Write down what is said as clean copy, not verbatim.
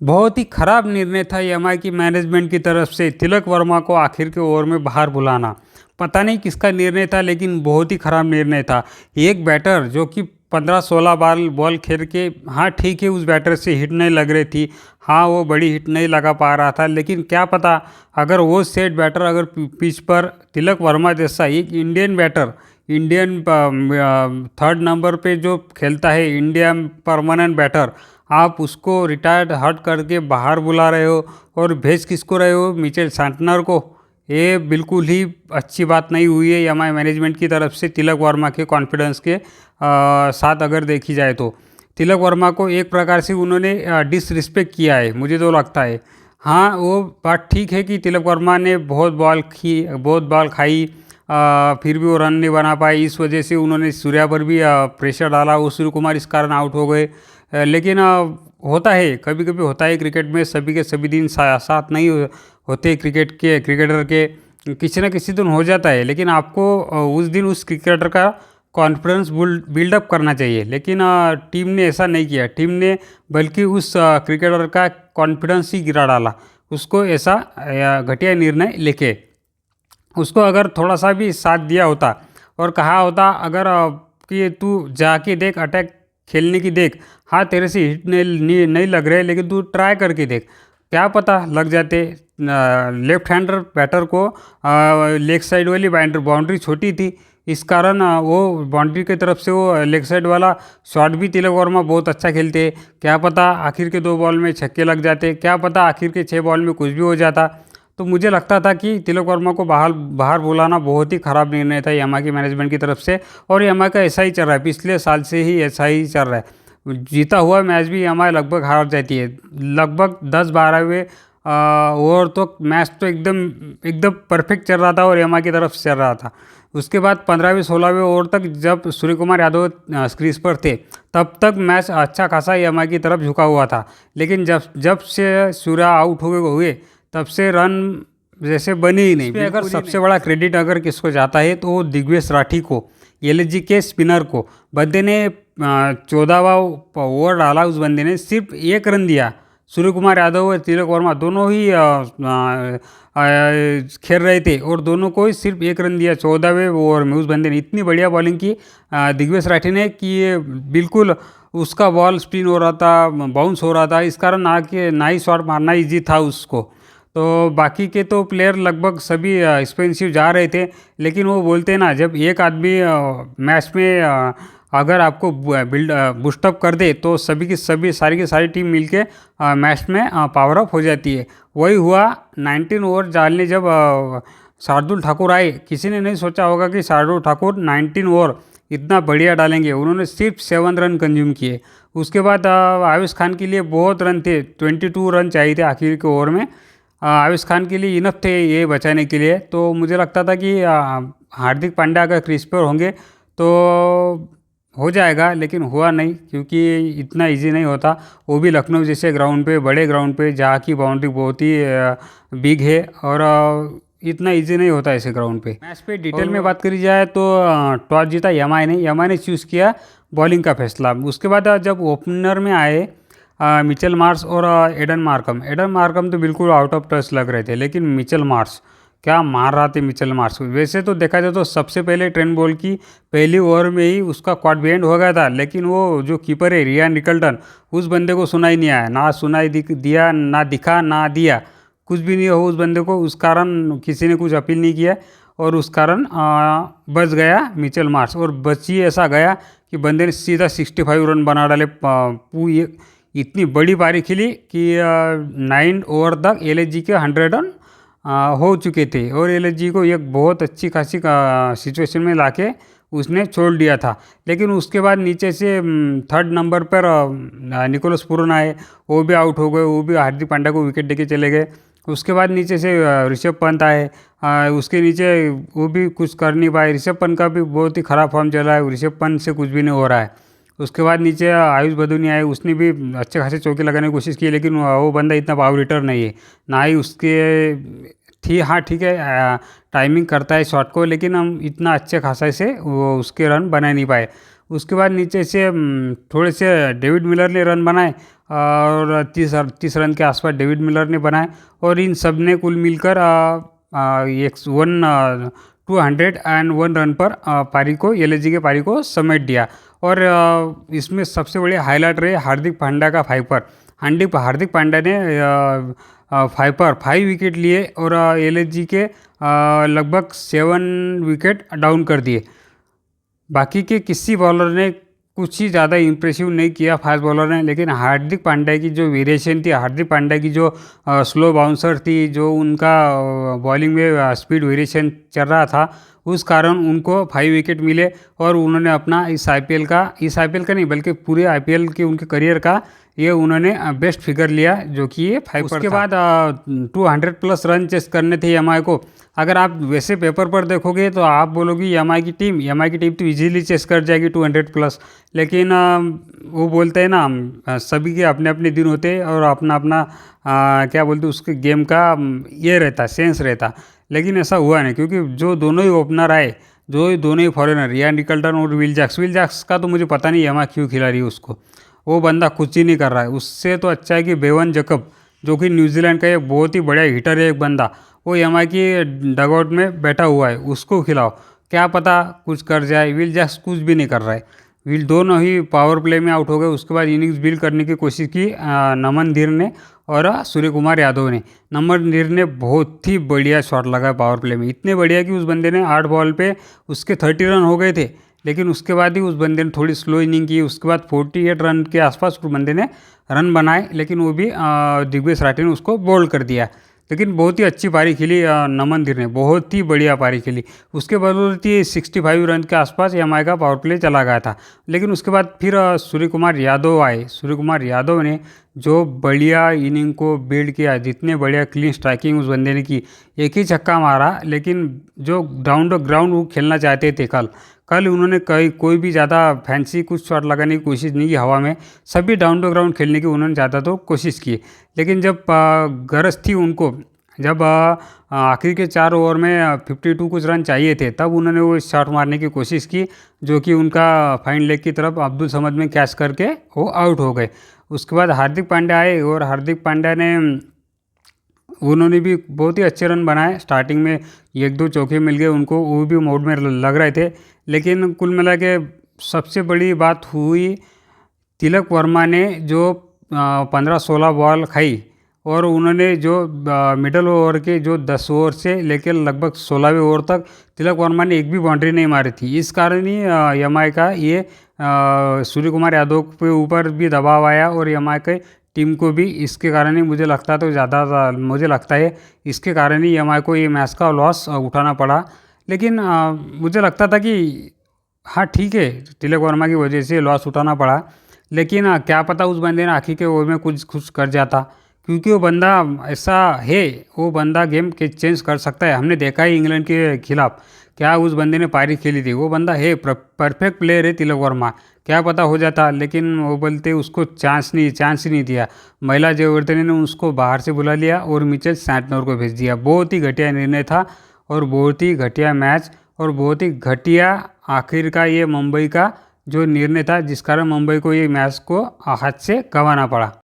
बहुत ही खराब निर्णय था एमआई की मैनेजमेंट की तरफ से तिलक वर्मा को आखिर के ओवर में बाहर बुलाना। पता नहीं किसका निर्णय था, लेकिन बहुत ही खराब निर्णय था। एक बैटर जो कि 15-16 बॉल बॉल खेल के, हाँ ठीक है, उस बैटर से हिट नहीं लग रही थी, हाँ वो बड़ी हिट नहीं लगा पा रहा था, लेकिन क्या पता अगर वो सेट बैटर अगर पिच पर तिलक वर्मा जैसा एक Indian batter, Indian third number पे जो खेलता है, इंडिया परमानेंट बैटर, आप उसको रिटायर्ड हट करके बाहर बुला रहे हो और भेज किसको रहे हो, मिचेल सांटनर को। ये बिल्कुल ही अच्छी बात नहीं हुई है एमआई मैनेजमेंट की तरफ से तिलक वर्मा के कॉन्फिडेंस के साथ अगर देखी जाए तो। तिलक वर्मा को एक प्रकार से उन्होंने डिसरिस्पेक्ट किया है, मुझे तो लगता है। हाँ वो बात ठीक है कि तिलक वर्मा ने बहुत बॉल खाई, फिर भी वो रन नहीं बना पाए, इस वजह से उन्होंने सूर्या पर भी प्रेशर डाला, वो सूर्य कुमार इस कारण आउट हो गए। लेकिन होता है, कभी कभी होता है क्रिकेट में, सभी के सभी दिन साथ नहीं होते क्रिकेटर के, किसी न किसी दिन हो जाता है। लेकिन आपको उस दिन उस क्रिकेटर का कॉन्फिडेंस बिल्डअप करना चाहिए, लेकिन टीम ने ऐसा नहीं किया। टीम ने बल्कि उस क्रिकेटर का कॉन्फिडेंस ही गिरा डाला, उसको ऐसा घटिया निर्णय लेके। उसको अगर थोड़ा सा भी साथ दिया होता और कहा होता अगर कि तू जाके देख, अटैक खेलने की देख, हाँ तेरे से हिट नहीं लग रहे, लेकिन तू ट्राई करके देख, क्या पता लग जाते। लेफ्ट हैंडर बैटर को लेग साइड वाली बाउंड्री छोटी थी, इस कारण वो बाउंड्री की तरफ से वो लेग साइड वाला शॉट भी तिलक वर्मा बहुत अच्छा खेलते। क्या पता आखिर के 2 बॉल में छक्के लग जाते, क्या पता आखिर के 6 बॉल में कुछ भी हो जाता। तो मुझे लगता था कि तिलक वर्मा को बाहर बाहर बुलाना बहुत ही ख़राब निर्णय था यामा की मैनेजमेंट की तरफ से। और यामा का ऐसा ही चल रहा है, पिछले साल से ही ऐसा ही चल रहा है। जीता हुआ मैच भी यामा लगभग हार जाती है, लगभग 10-12वें ओवर तो मैच तो एकदम एकदम परफेक्ट चल रहा था और यामा की तरफ से चल रहा था। उसके बाद 15वें-16वें ओवर तक जब सूर्य कुमार यादव क्रीज पर थे, तब तक मैच अच्छा खासा यामा की तरफ झुका हुआ था। लेकिन जब जब से सूर्य आउट हुए तब से रन जैसे बने ही नहीं। अगर सबसे बड़ा क्रेडिट अगर किसको जाता है तो वो दिग्वेश राठी को, एलएसजी के स्पिनर को। बंदे ने 14वां ओवर डाला, उस बंदे ने सिर्फ 1 रन दिया। सूर्य कुमार यादव और तिलक वर्मा दोनों ही खेल रहे थे और दोनों को ही सिर्फ 1 रन दिया 14वें ओवर में। उस बंदे ने इतनी बढ़िया बॉलिंग की दिग्वेश राठी ने कि ये बिल्कुल उसका बॉल स्पिन हो रहा था, बाउंस हो रहा था, इस कारण ना ही शॉट मारना ईजी था उसको। तो बाकी के तो प्लेयर लगभग सभी एक्सपेंसिव जा रहे थे, लेकिन वो बोलते हैं ना, जब एक आदमी मैच में अगर आपको बूस्टअप कर दे तो सभी की सारी टीम मिलके मैच में पावर अप हो जाती है। वही हुआ 19 ओवर डालने जब शार्दुल ठाकुर आए। किसी ने नहीं सोचा होगा कि शार्दुल ठाकुर 19 ओवर इतना बढ़िया डालेंगे। उन्होंने सिर्फ 7 रन कंज्यूम किए। उसके बाद आयुष खान के लिए बहुत रन थे, 22 रन चाहिए थे आखिर के ओवर में। आयुष खान के लिए इनफ थे ये बचाने के लिए। तो मुझे लगता था कि हार्दिक पांड्या अगर क्रीज पर होंगे तो हो जाएगा, लेकिन हुआ नहीं, क्योंकि इतना इजी नहीं होता, वो भी लखनऊ जैसे ग्राउंड पे, बड़े ग्राउंड पे, जहाँ की बाउंड्री बहुत ही बिग है और इतना इजी नहीं होता ऐसे ग्राउंड पे। मैच पे डिटेल में बात करी जाए तो टॉस जीता एमआई ने चूज़ किया बॉलिंग का फैसला। उसके बाद जब ओपनर में आए मिचेल मार्श और एडन मार्कम तो बिल्कुल आउट ऑफ टच लग रहे थे, लेकिन मिचेल मार्श क्या मार रहा थे। मिचेल मार्श वैसे तो देखा जाए तो सबसे पहले ट्रेंट बॉल की पहली ओवर में ही उसका क्वाड बेंड हो गया था, लेकिन वो जो कीपर है रियान निकल्टन, उस बंदे को सुनाई नहीं आया, ना सुनाई दिया, ना दिखा, ना दिया, कुछ भी नहीं हो उस बंदे को। उस कारण किसी ने कुछ अपील नहीं किया और उस कारण बच गया मिचेल मार्श। और बची ऐसा गया कि बंदे ने सीधा 65 रन बना डाले। इतनी बड़ी पारी खेली कि 9 ओवर तक एलएसजी के 100 रन हो चुके थे और एलएसजी को एक बहुत अच्छी खासी सिचुएशन में लाके उसने छोड़ दिया था। लेकिन उसके बाद नीचे से 3rd नंबर पर निकोलस पूरन आए, वो भी आउट हो गए, वो भी हार्दिक पांड्या को विकेट देके चले गए। उसके बाद नीचे से ऋषभ पंत आए, उसके नीचे वो भी कुछ कर नहीं पाए। ऋषभ पंत का भी बहुत ही ख़राब फॉर्म चला है, ऋषभ पंत से कुछ भी नहीं हो रहा है। उसके बाद नीचे आयुष बदूनी आए, उसने भी अच्छे खासे चौके लगाने की कोशिश की, लेकिन वो बंदा इतना पावर हिटर नहीं है, ना ही उसके हाँ ठीक है टाइमिंग करता है शॉट को, लेकिन हम इतना अच्छे खासा से वो उसके रन बना नहीं पाए। उसके बाद नीचे से थोड़े से डेविड मिलर ने रन बनाए और 30 रन के आसपास डेविड मिलर ने बनाए और इन सब ने कुल मिलकर 201 रन पर पारी को एलएसजी के पारी को समेट दिया। और इसमें सबसे बड़ी हाईलाइट रही हार्दिक पांड्या का फाइपर। हार्दिक पांड्या ने फाइपर 5 विकेट लिए और एलएसजी के लगभग 7 विकेट डाउन कर दिए। बाकी के किसी बॉलर ने कुछ ही ज़्यादा इम्प्रेसिव नहीं किया फास्ट बॉलर ने, लेकिन हार्दिक पांड्या की जो वेरिएशन थी, हार्दिक पांड्या की जो स्लो बाउंसर थी, जो उनका बॉलिंग में स्पीड वेरिएशन चल रहा था, उस कारण उनको 5 विकेट मिले और उन्होंने अपना इस आईपीएल का नहीं बल्कि पूरे आईपीएल के उनके करियर का ये उन्होंने बेस्ट फिगर लिया, जो कि ये 5 उसके बाद 200+ रन चेस करने थे एमआई को। अगर आप वैसे पेपर पर देखोगे तो आप बोलोगे एमआई की टीम तो इजीली चेस कर जाएगी 200+, लेकिन वो बोलते हैं ना सभी के अपने अपने दिन होते हैं और अपना अपना क्या बोलते हैं उसके गेम का ये रहता, सेंस रहता। लेकिन ऐसा हुआ नहीं, क्योंकि जो दोनों ही ओपनर आए, जो दोनों ही फॉरेनर, रियान रिकल्टन और विल जैक्स का तो मुझे पता नहीं एमआई क्यों खिला रही है उसको, वो बंदा कुछ ही नहीं कर रहा है। उससे तो अच्छा है कि बेवन जैकब, जो कि न्यूजीलैंड का एक बहुत ही बढ़िया हिटर है एक बंदा, वो एमआई की डगआउट में बैठा हुआ है, उसको खिलाओ, क्या पता कुछ कर जाए। विल जैक्स कुछ भी नहीं कर रहा है। दोनों ही पावर प्ले में आउट हो गए। उसके बाद इनिंग्स बिल्ड करने की कोशिश की नमन धीर ने और सूर्य कुमार यादव ने। नमन धीर ने बहुत ही बढ़िया शॉट लगाया पावर प्ले में, इतने बढ़िया कि उस बंदे ने 8 बॉल पे उसके 30 रन हो गए थे, लेकिन उसके बाद ही उस बंदे ने थोड़ी स्लो इनिंग की। उसके बाद 48 रन के आसपास उस बंदे ने रन बनाए, लेकिन वो भी दिग्विजय राठी ने उसको बोल्ड कर दिया। लेकिन बहुत ही अच्छी पारी खेली नमन धीर ने, बहुत ही बढ़िया पारी खेली। उसके बदौलत ही 65 रन के आसपास एमआई का पावर प्ले चला गया था। लेकिन उसके बाद फिर सूर्य कुमार यादव आए। सूर्य कुमार यादव ने जो बढ़िया इनिंग को बिल्ड किया, जितने बढ़िया क्लीन स्ट्राइकिंग उस बंदे ने की, एक ही छक्का मारा, लेकिन जो ग्राउंड वो खेलना चाहते थे कल उन्होंने कोई भी ज़्यादा फैंसी कुछ शॉट लगाने की कोशिश नहीं की हवा में, सभी डाउन टू ग्राउंड खेलने की उन्होंने ज़्यादा तो कोशिश की। लेकिन जब गरज थी उनको, जब आखिर के 4 ओवर में 52 कुछ रन चाहिए थे, तब उन्होंने वो शॉट मारने की कोशिश की, जो कि उनका फाइन लेग की तरफ अब्दुल समद में कैच करके वो आउट हो गए। उसके बाद हार्दिक पांड्या आए और हार्दिक पांड्या ने उन्होंने भी बहुत ही अच्छे रन बनाए। स्टार्टिंग में 1-2 चौके मिल गए उनको, वो भी मोड में लग रहे थे। लेकिन कुल मिला के सबसे बड़ी बात हुई, तिलक वर्मा ने जो 15-16 बॉल खाई और उन्होंने जो मिडल ओवर के जो 10 ओवर से लेकर लगभग 16वें ओवर तक तिलक वर्मा ने एक भी बाउंड्री नहीं मारी थी। इस कारण ही एमआई का ये सूर्य कुमार यादव के ऊपर भी दबाव आया और एमआई के टीम को भी इसके कारण ही मुझे लगता है इसके कारण ही एमआई को ये मैच का लॉस उठाना पड़ा। लेकिन मुझे लगता था कि हाँ ठीक है, तिलक वर्मा की वजह से लॉस उठाना पड़ा, लेकिन क्या पता उस बंदे ने आखिर के ओवर में कुछ कर जाता, क्योंकि वो बंदा ऐसा है, वो बंदा गेम के चेंज कर सकता है। हमने देखा है इंग्लैंड के खिलाफ क्या उस बंदे ने पारी खेली थी। वो बंदा है, परफेक्ट प्लेयर है तिलक वर्मा, क्या पता हो जाता, लेकिन वो बोलते उसको चांस ही नहीं दिया। महिला जयवर्धने ने उसको बाहर से बुला लिया और मिचेल सैंटनर को भेज दिया। बहुत ही घटिया निर्णय था और बहुत ही घटिया मैच और बहुत ही घटिया आखिर का ये मुंबई का जो निर्णय था, जिस कारण मुंबई को ये मैच को हाथ से गंवाना पड़ा।